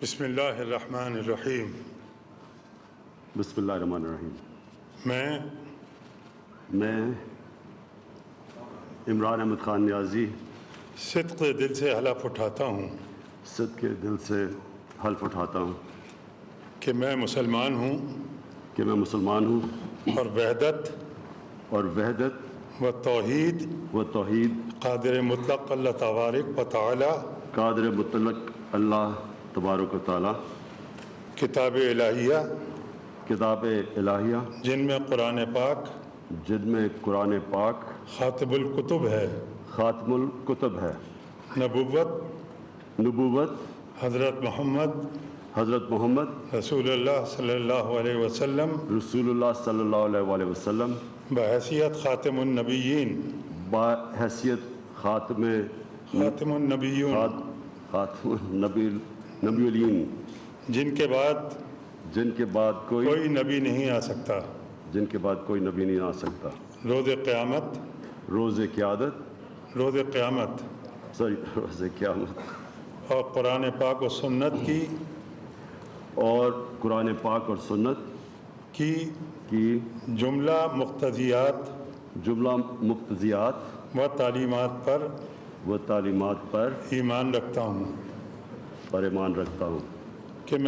بسم اللہ الرحمن الرحیم۔ بسم اللہ الرحمن الرحیم۔ میں عمران احمد خان نیازی صدق دل سے حلف اٹھاتا ہوں صدق کے دل سے حلف اٹھاتا ہوں کہ میں مسلمان ہوں اور وحدت و توحید قادر مطلق اللہ تبارک و تعالی قادر مطلق اللہ تبارک و تعالی کتاب الہیہ جن میں قرآن پاک خاتم الکتب ہے، نبوت حضرت محمد رسول اللہ صلی اللہ علیہ وسلم بحیثیت خاتم النبیین جن کے بعد کوئی نبی نہیں آ سکتا، روز قیامت اور قرآن پاک و سنت کی جملہ مقتضیات و تعلیمات پر ایمان رکھتا ہوں۔